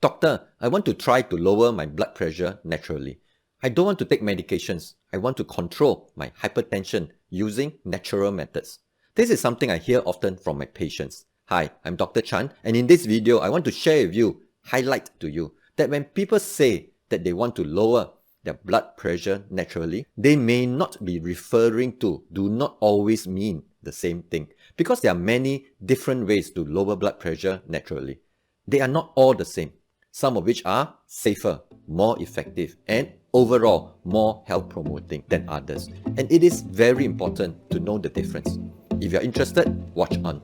Doctor, I want to try to lower my blood pressure naturally. I don't want to take medications. I want to control my hypertension using natural methods. This is something I hear often from my patients. Hi, I'm Dr. Chan, and in this video, I want to share with you, highlight to you, that when people say that they want to lower their blood pressure naturally, they may not be referring to, do not always mean the same thing, because there are many different ways to lower blood pressure naturally. They are not all the same, some of which are safer, more effective, and overall more health promoting than others. And it is very important to know the difference. If you're interested, watch on.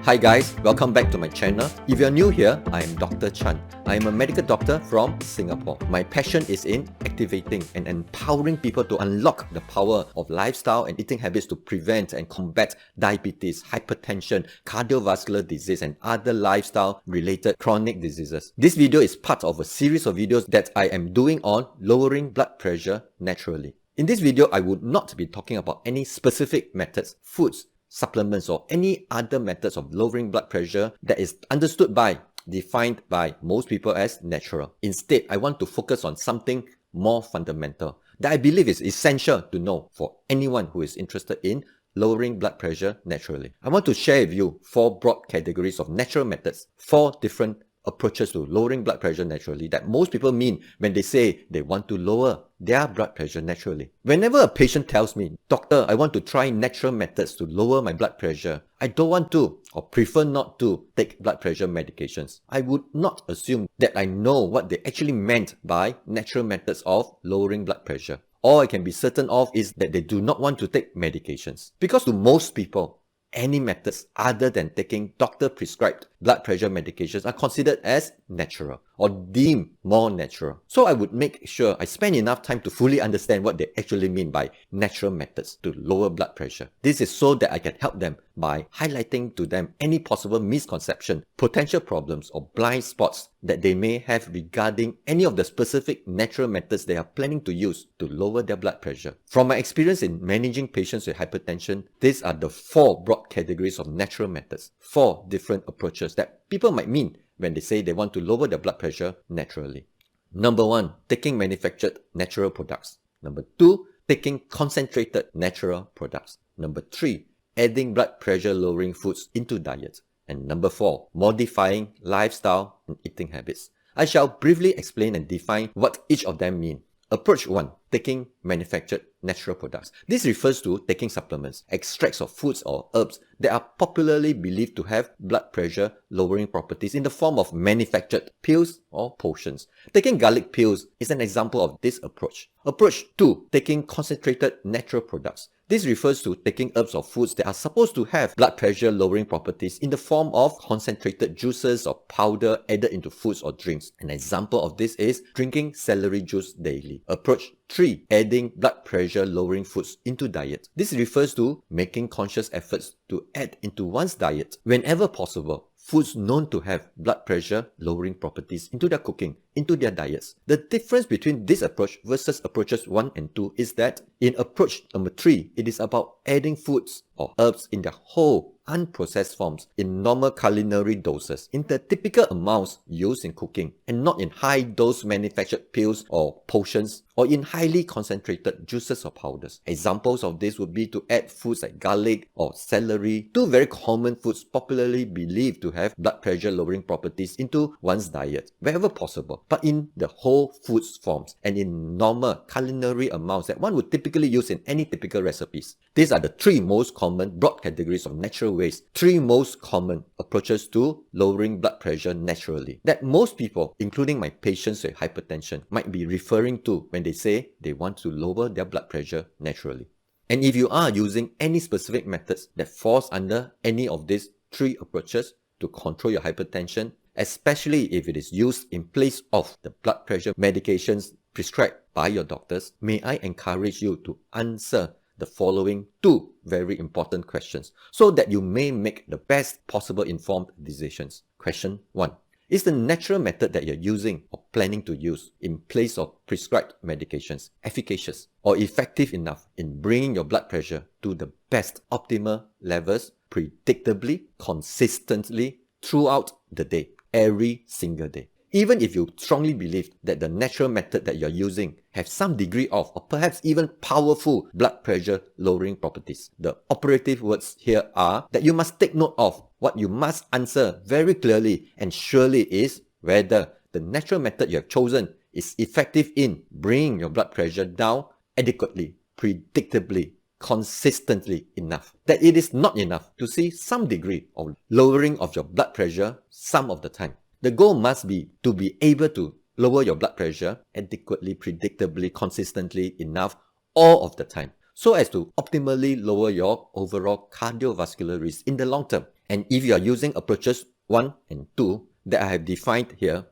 Hi guys, welcome back to my channel. If you're new here, I am Dr. Chan. I am a medical doctor from Singapore. My passion is in activating and empowering people to unlock the power of lifestyle and eating habits to prevent and combat diabetes, hypertension, cardiovascular disease, and other lifestyle-related chronic diseases. This video is part of a series of videos that I am doing on lowering blood pressure naturally. In this video, I would not be talking about any specific methods, foods, supplements, or any other methods of lowering blood pressure that is understood by, defined by most people as natural. Instead, I want to focus on something more fundamental that I believe is essential to know for anyone who is interested in lowering blood pressure naturally. I want to share with you 4 broad categories of natural methods, 4 different approaches to lowering blood pressure naturally that most people mean when they say they want to lower their blood pressure naturally. Whenever a patient tells me, Doctor, I want to try natural methods to lower my blood pressure, I don't want to or prefer not to take blood pressure medications, I would not assume that I know what they actually meant by natural methods of lowering blood pressure. All I can be certain of is that they do not want to take medications. Because to most people, any methods other than taking doctor-prescribed blood pressure medications are considered as natural or deemed more natural. So I would make sure I spend enough time to fully understand what they actually mean by natural methods to lower blood pressure. This is so that I can help them by highlighting to them any possible misconception, potential problems, or blind spots that they may have regarding any of the specific natural methods they are planning to use to lower their blood pressure. From my experience in managing patients with hypertension, these are the 4 broad categories of natural methods, 4 different approaches that people might mean when they say they want to lower their blood pressure naturally. Number 1, taking manufactured natural products. Number 2, taking concentrated natural products. Number 3, adding blood pressure lowering foods into diet. And number 4, modifying lifestyle and eating habits. I shall briefly explain and define what each of them mean. Approach 1, taking manufactured natural products. This refers to taking supplements, extracts of foods or herbs that are popularly believed to have blood pressure lowering properties in the form of manufactured pills or potions. Taking garlic pills is an example of this approach. Approach 2, taking concentrated natural products. This refers to taking herbs or foods that are supposed to have blood pressure lowering properties in the form of concentrated juices or powder added into foods or drinks. An example of this is drinking celery juice daily. Approach 3, adding blood pressure lowering foods into diet. This refers to making conscious efforts to add into one's diet, whenever possible, foods known to have blood pressure lowering properties into their cooking, into their diets. The difference between this approach versus approaches 1 and 2 is that in approach number 3, it is about adding foods or herbs in their whole, unprocessed forms in normal culinary doses, in the typical amounts used in cooking, and not in high-dose manufactured pills or potions, or in highly concentrated juices or powders. Examples of this would be to add foods like garlic or celery, 2 very common foods popularly believed to have blood pressure lowering properties, into one's diet, wherever possible, but in the whole foods forms and in normal culinary amounts that one would typically use in any typical recipes. These are the 3 most common broad categories of natural ways, 3 most common approaches to lowering blood pressure naturally that most people, including my patients with hypertension, might be referring to when they say they want to lower their blood pressure naturally. And if you are using any specific methods that falls under any of these 3 approaches to control your hypertension, especially if it is used in place of the blood pressure medications prescribed by your doctors, may I encourage you to answer the following 2 very important questions so that you may make the best possible informed decisions. Question 1. Is the natural method that you're using or planning to use in place of prescribed medications efficacious or effective enough in bringing your blood pressure to the best optimal levels predictably, consistently throughout the day, every single day? Even if you strongly believe that the natural method that you're using have some degree of or perhaps even powerful blood pressure lowering properties, the operative words here are that you must take note of. What you must answer very clearly and surely is whether the natural method you have chosen is effective in bringing your blood pressure down adequately, predictably, consistently enough. That it is not enough to see some degree of lowering of your blood pressure some of the time. The goal must be to be able to lower your blood pressure adequately, predictably, consistently enough all of the time, so as to optimally lower your overall cardiovascular risk in the long term. And if you are using approaches 1 and 2 that I have defined here,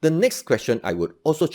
the next question I would also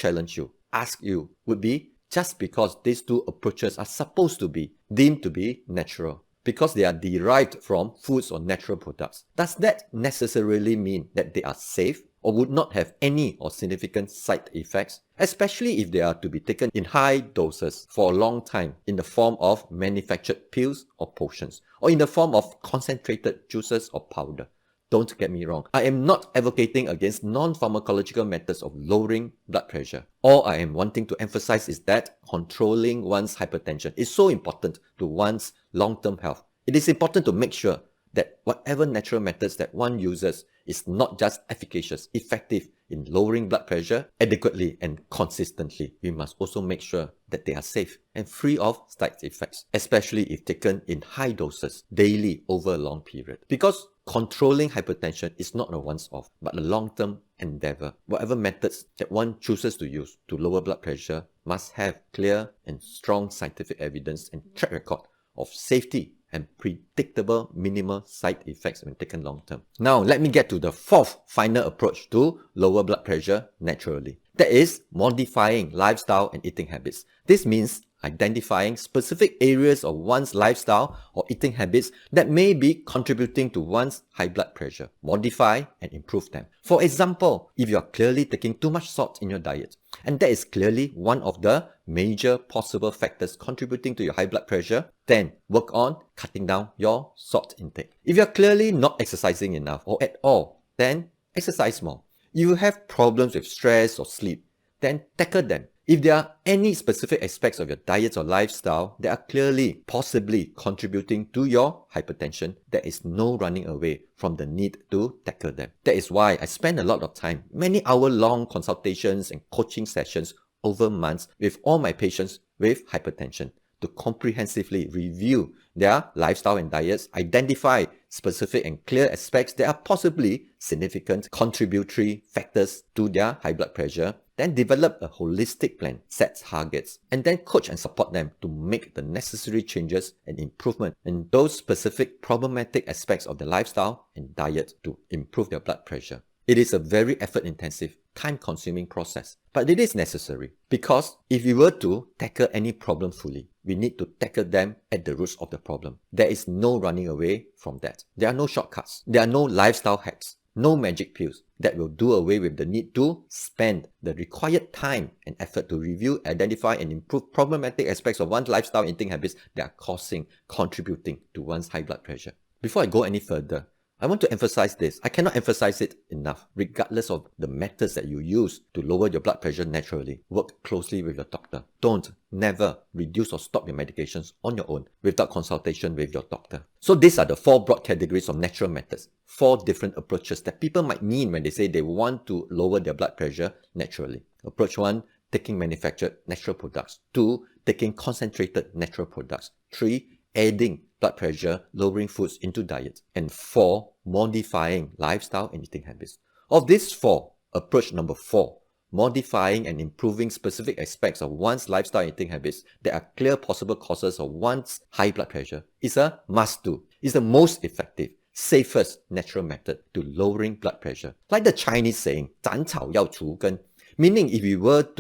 ask you would be, just because these two approaches are supposed to be deemed to be natural, because they are derived from foods or natural products, does that necessarily mean that they are safe or would not have any or significant side effects, especially if they are to be taken in high doses for a long time in the form of manufactured pills or potions, or in the form of concentrated juices or powder? Don't get me wrong, I am not advocating against non-pharmacological methods of lowering blood pressure. All I am wanting to emphasize is that controlling one's hypertension is so important to one's long-term health. It is important to make sure that whatever natural methods that one uses is not just efficacious, effective in lowering blood pressure adequately and consistently. We must also make sure that they are safe and free of side effects, especially if taken in high doses daily over a long period. Because controlling hypertension is not a once-off, but a long-term endeavor. Whatever methods that one chooses to use to lower blood pressure must have clear and strong scientific evidence and track record of safety and predictable minimal side effects when taken long term. Now, let me get to the fourth final approach to lower blood pressure naturally. That is modifying lifestyle and eating habits. This means identifying specific areas of one's lifestyle or eating habits that may be contributing to one's high blood pressure. Modify and improve them. For example, if you are clearly taking too much salt in your diet, and that is clearly one of the major possible factors contributing to your high blood pressure, then work on cutting down your salt intake. If you are clearly not exercising enough or at all, then exercise more. If you have problems with stress or sleep, then tackle them. If there are any specific aspects of your diet or lifestyle that are clearly, possibly contributing to your hypertension, there is no running away from the need to tackle them. That is why I spend a lot of time, many hour-long consultations and coaching sessions over months with all my patients with hypertension to comprehensively review their lifestyle and diets, identify specific and clear aspects that are possibly significant contributory factors to their high blood pressure, then develop a holistic plan, set targets, and then coach and support them to make the necessary changes and improvement in those specific problematic aspects of their lifestyle and diet to improve their blood pressure. It is a very effort-intensive, time-consuming process, but it is necessary because if we were to tackle any problem fully, we need to tackle them at the roots of the problem. There is no running away from that. There are no shortcuts. There are no lifestyle hacks. No magic pills that will do away with the need to spend the required time and effort to review, identify, and improve problematic aspects of one's lifestyle and eating habits that are contributing to one's high blood pressure. Before I go any further, I want to emphasize this. I cannot emphasize it enough. Regardless of the methods that you use to lower your blood pressure naturally, work closely with your doctor. Don't never reduce or stop your medications on your own without consultation with your doctor. So these are the 4 broad categories of natural methods. 4 different approaches that people might mean when they say they want to lower their blood pressure naturally. Approach 1, taking manufactured natural products. 2, taking concentrated natural products. 3, adding blood pressure lowering foods into diet. And 4, modifying lifestyle and eating habits. Of these 4, approach number 4, modifying and improving specific aspects of one's lifestyle and eating habits that are clear possible causes of one's high blood pressure is a must-do. It's the most effective, safest natural method to lowering blood pressure. Like the Chinese saying, 斩草要除根, meaning if we want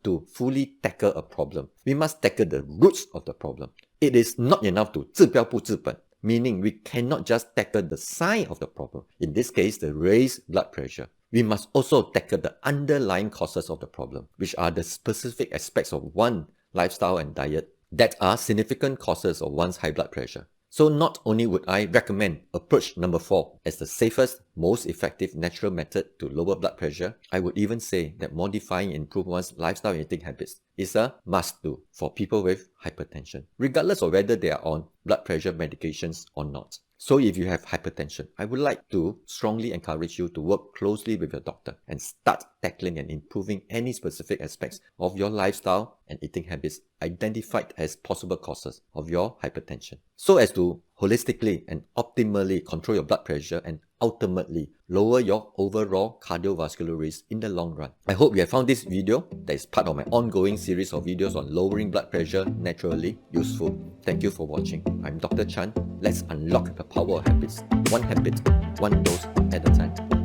to fully tackle a problem, we must tackle the roots of the problem. It is not enough to 治标不治本, meaning we cannot just tackle the sign of the problem, in this case, the raised blood pressure. We must also tackle the underlying causes of the problem, which are the specific aspects of one lifestyle and diet that are significant causes of one's high blood pressure. So not only would I recommend approach number 4 as the safest, most effective natural method to lower blood pressure, I would even say that modifying and improving one's lifestyle and eating habits is a must-do for people with hypertension, regardless of whether they are on blood pressure medications or not. So if you have hypertension, I would like to strongly encourage you to work closely with your doctor and start tackling and improving any specific aspects of your lifestyle and eating habits identified as possible causes of your hypertension, so as to holistically and optimally control your blood pressure and ultimately lower your overall cardiovascular risk in the long run. I hope you have found this video, that is part of my ongoing series of videos on lowering blood pressure naturally, useful. Thank you for watching. I'm Dr. Chan. Let's unlock the power of habits, one habit, one dose at a time.